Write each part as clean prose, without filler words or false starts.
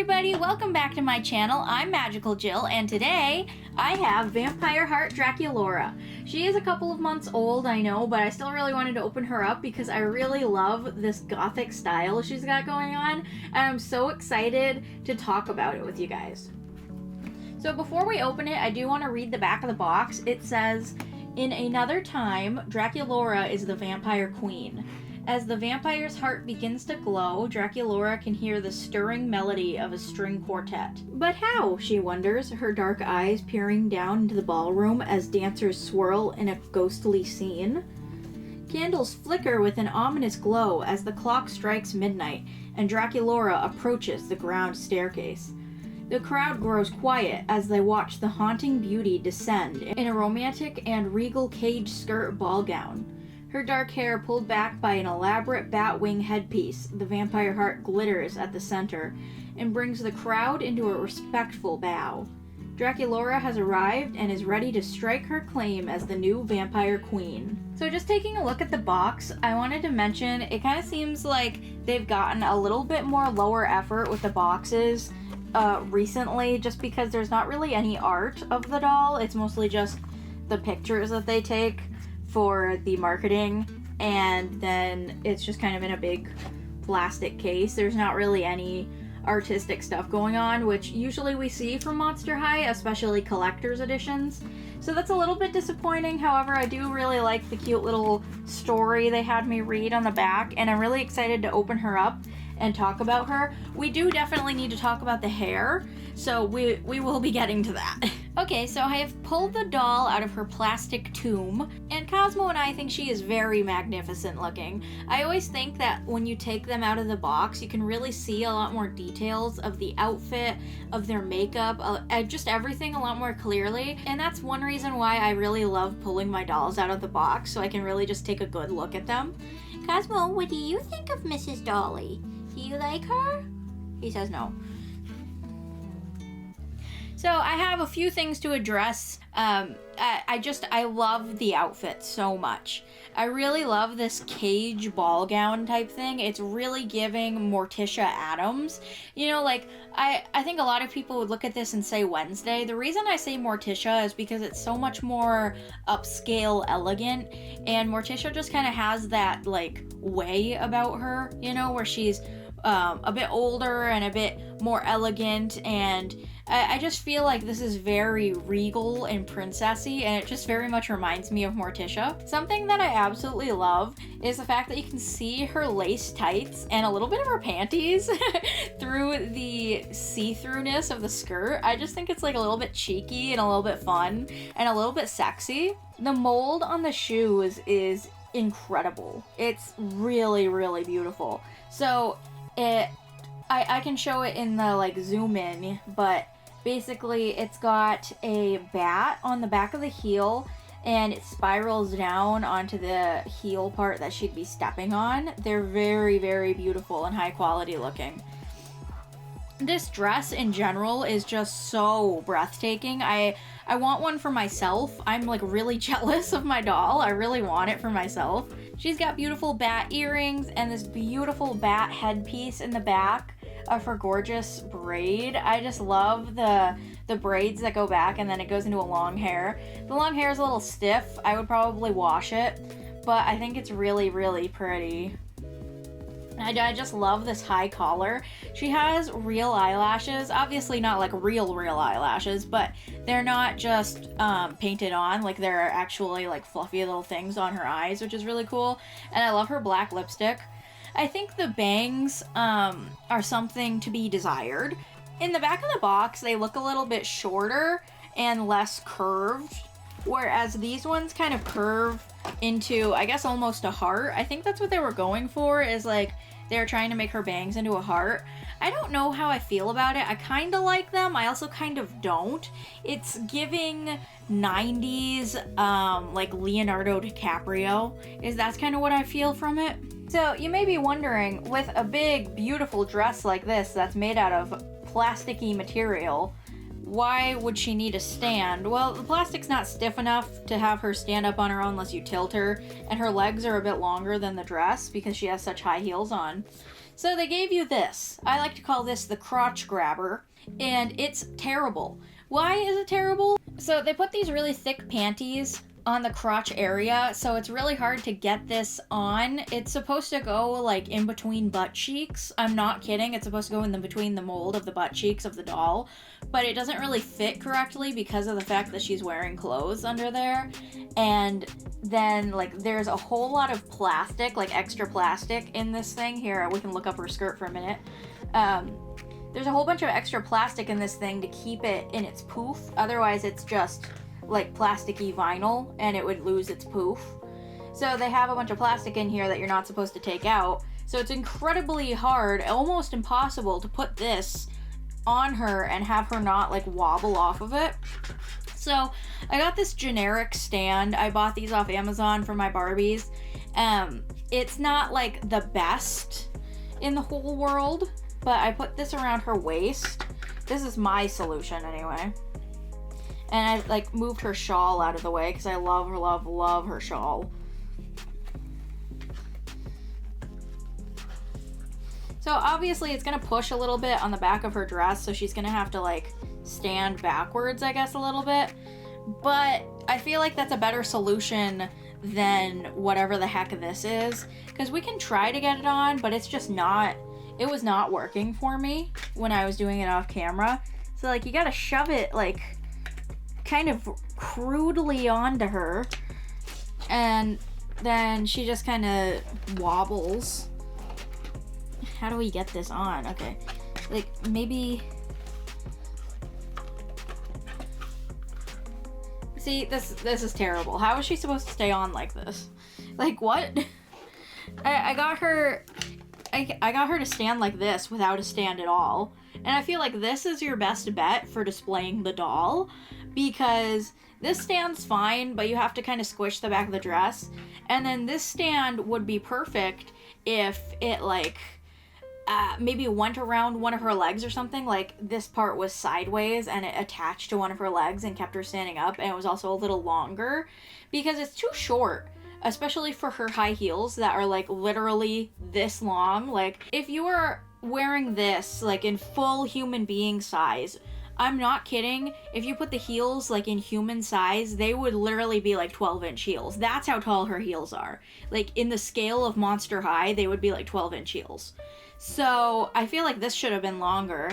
everybody, welcome back to my channel. I'm Magical Jill, and today I have Vampire Heart Draculaura. She is a couple of months old, I know, but I still really wanted to open her up because I really love this gothic style she's got going on, and I'm so excited to talk about it with you guys. So before we open it, I do want to read the back of the box. It says, "In another time, Draculaura is the vampire queen. As the vampire's heart begins to glow, Draculaura can hear the stirring melody of a string quartet. But how, she wonders, her dark eyes peering down into the ballroom as dancers swirl in a ghostly scene. Candles flicker with an ominous glow as the clock strikes midnight and Draculaura approaches the ground staircase. The crowd grows quiet as they watch the haunting beauty descend in a romantic and regal cage skirt ball gown. Her dark hair pulled back by an elaborate bat-wing headpiece, the vampire heart glitters at the center and brings the crowd into a respectful bow. Draculaura has arrived and is ready to strike her claim as the new vampire queen." So just taking a look at the box, I wanted to mention it kind of seems like they've gotten a little bit more lower effort with the boxes recently, just because there's not really any art of the doll. It's mostly just the pictures that they take for the marketing, and then it's just kind of in a big plastic case. There's not really any artistic stuff going on, which usually we see from Monster High, especially collector's editions. So that's a little bit disappointing. However, I do really like the cute little story they had me read on the back, and I'm really excited to open her up and talk about her. We do definitely need to talk about the hair, so we will be getting to that. Okay, so I have pulled the doll out of her plastic tomb, and Cosmo and I think she is very magnificent looking. I always think that when you take them out of the box, you can really see a lot more details of the outfit, of their makeup, just everything a lot more clearly, and that's one reason why I really love pulling my dolls out of the box, so I can really just take a good look at them. Cosmo, what do you think of Mrs. Dolly? Do you like her? He says no. So I have a few things to address. I love the outfit so much. I really love this cage ball gown type thing. It's really giving Morticia Addams. You know, like, I think a lot of people would look at this and say Wednesday. The reason I say Morticia is because it's so much more upscale elegant, and Morticia just kind of has that, like, way about her, you know, where she's a bit older and a bit more elegant, and I just feel like this is very regal and princessy, and it just very much reminds me of Morticia. Something that I absolutely love is the fact that you can see her lace tights and a little bit of her panties through the see-throughness of the skirt. I just think it's like a little bit cheeky and a little bit fun and a little bit sexy. The mold on the shoes is incredible. It's really, really beautiful. So I can show it in the, like, zoom in, but basically it's got a bat on the back of the heel, and it spirals down onto the heel part that she'd be stepping on. They're very, very beautiful and high quality looking. This dress in general is just so breathtaking. I want one for myself. I'm, like, really jealous of my doll. I really want it for myself. She's got beautiful bat earrings and this beautiful bat headpiece in the back of her gorgeous braid. I just love the braids that go back and then it goes into a long hair. The long hair is a little stiff. I would probably wash it, but I think it's really, really pretty. I just love this high collar. She has real eyelashes, obviously not like real eyelashes, but they're not just painted on, like they're actually like fluffy little things on her eyes, which is really cool. And I love her black lipstick. I think the bangs are something to be desired. In the back of the box, they look a little bit shorter and less curved, whereas these ones kind of curve into, I guess, almost a heart. I think that's what they were going for, is like they're trying to make her bangs into a heart. I don't know how I feel about it. I kind of like them. I also kind of don't. It's giving 90s, like Leonardo DiCaprio. That's kind of what I feel from it. So you may be wondering, with a big, beautiful dress like this that's made out of plasticky material, why would she need a stand? Well, the plastic's not stiff enough to have her stand up on her own unless you tilt her, and her legs are a bit longer than the dress because she has such high heels on. So they gave you this. I like to call this the crotch grabber, and it's terrible. Why is it terrible? So they put these really thick panties on the crotch area, so it's really hard to get this on. It's supposed to go like in between butt cheeks. I'm not kidding. It's supposed to go in between the mold of the butt cheeks of the doll, but it doesn't really fit correctly because of the fact that she's wearing clothes under there. And then like there's a whole lot of plastic, like extra plastic in this thing. Here, we can look up her skirt for a minute. There's a whole bunch of extra plastic in this thing to keep it in its poof. Otherwise it's just like plasticky vinyl and it would lose its poof. So they have a bunch of plastic in here that you're not supposed to take out. So it's incredibly hard, almost impossible, to put this on her and have her not like wobble off of it. So I got this generic stand. I bought these off Amazon for my Barbies. It's not like the best in the whole world, but I put this around her waist. This is my solution anyway. And I like moved her shawl out of the way because I love her shawl. So obviously it's gonna push a little bit on the back of her dress, so she's gonna have to like stand backwards, I guess, a little bit. But I feel like that's a better solution than whatever the heck this is, because we can try to get it on, but it's just not, it was not working for me when I was doing it off camera. So like you gotta shove it like kind of crudely onto her, and then she just kind of wobbles. How do we get this on? Okay, like maybe, see, this is terrible. How is she supposed to stay on like this? Like what? I got her to stand like this without a stand at all, and I feel like this is your best bet for displaying the doll, because this stand's fine, but you have to kind of squish the back of the dress. And then this stand would be perfect if it like maybe went around one of her legs or something, like this part was sideways and it attached to one of her legs and kept her standing up, and it was also a little longer, because it's too short, especially for her high heels that are like literally this long. Like if you were wearing this like in full human being size, I'm not kidding, if you put the heels like in human size, they would literally be like 12-inch heels. That's how tall her heels are. Like in the scale of Monster High, they would be like 12-inch heels. So I feel like this should have been longer.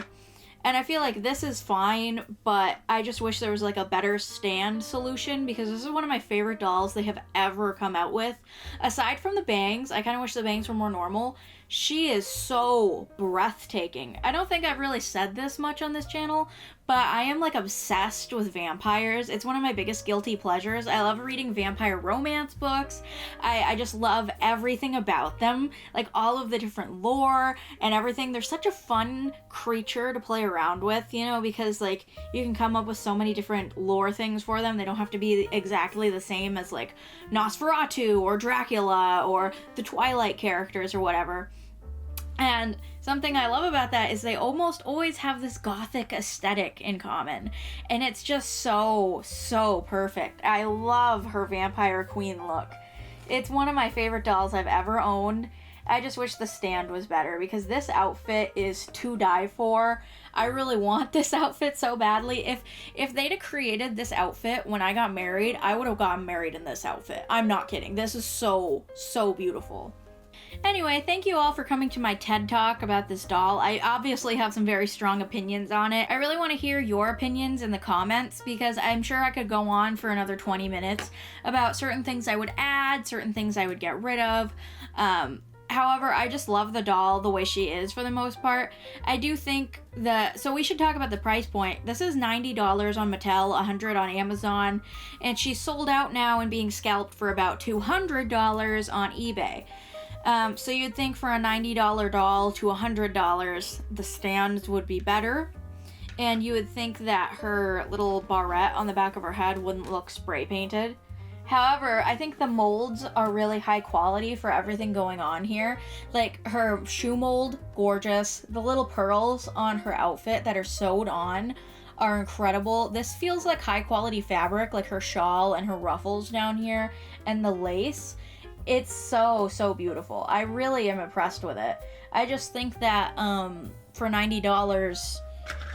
And I feel like this is fine, but I just wish there was like a better stand solution, because this is one of my favorite dolls they have ever come out with. Aside from the bangs, I kind of wish the bangs were more normal. She is so breathtaking. I don't think I've really said this much on this channel, but I am like obsessed with vampires. It's one of my biggest guilty pleasures. I love reading vampire romance books. I just love everything about them, like all of the different lore and everything. They're such a fun creature to play around with, you know, because like you can come up with so many different lore things for them. They don't have to be exactly the same as like Nosferatu or Dracula or the Twilight characters or whatever. And something I love about that is they almost always have this gothic aesthetic in common. And it's just so perfect. I love her vampire queen look. It's one of my favorite dolls I've ever owned. I just wish the stand was better, because this outfit is to die for. I really want this outfit so badly. If they'd have created this outfit when I got married, I would have gotten married in this outfit. I'm not kidding. This is so beautiful. Anyway, thank you all for coming to my TED Talk about this doll. I obviously have some very strong opinions on it. I really want to hear your opinions in the comments, because I'm sure I could go on for another 20 minutes about certain things I would add, certain things I would get rid of. However, I just love the doll the way she is for the most part. I do think so we should talk about the price point. This is $90 on Mattel, $100 on Amazon, and she's sold out now and being scalped for about $200 on eBay. So you'd think for a $90 doll to $100, the stands would be better. And you would think that her little barrette on the back of her head wouldn't look spray painted. However, I think the molds are really high quality for everything going on here. Like her shoe mold, gorgeous. The little pearls on her outfit that are sewed on are incredible. This feels like high quality fabric, like her shawl and her ruffles down here and the lace. It's so beautiful. I really am impressed with it. I just think that for $90,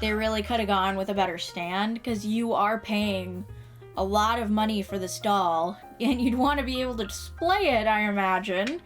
they really could have gone with a better stand, because you are paying a lot of money for this doll, and you'd want to be able to display it, I imagine.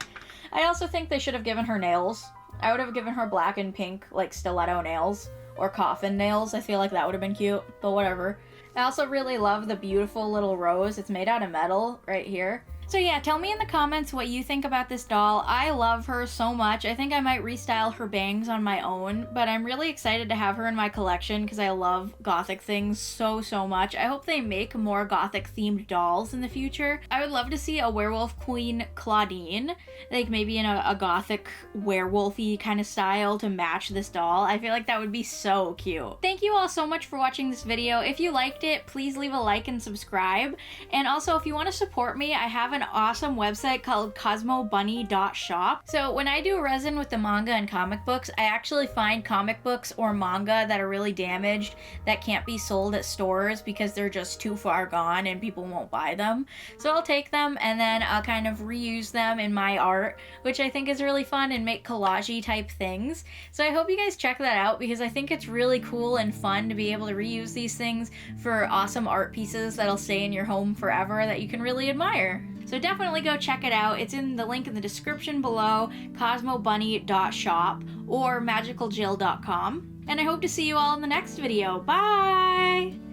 I also think they should have given her nails. I would have given her black and pink, like, stiletto nails, or coffin nails. I feel like that would have been cute, but whatever. I also really love the beautiful little rose. It's made out of metal right here. So yeah, tell me in the comments what you think about this doll. I love her so much. I think I might restyle her bangs on my own, but I'm really excited to have her in my collection because I love gothic things so much. I hope they make more gothic themed dolls in the future. I would love to see a werewolf queen Claudine, like maybe in a gothic werewolfy kind of style to match this doll. I feel like that would be so cute. Thank you all so much for watching this video. If you liked it, please leave a like and subscribe. And also, if you want to support me, I have an awesome website called cosmobunny.shop. So when I do resin with the manga and comic books, I actually find comic books or manga that are really damaged that can't be sold at stores because they're just too far gone and people won't buy them. So I'll take them and then I'll kind of reuse them in my art, which I think is really fun, and make collage-y type things. So I hope you guys check that out because I think it's really cool and fun to be able to reuse these things for awesome art pieces that'll stay in your home forever that you can really admire. So definitely go check it out. It's in the link in the description below, cosmobunny.shop or magicaljill.com. And I hope to see you all in the next video. Bye!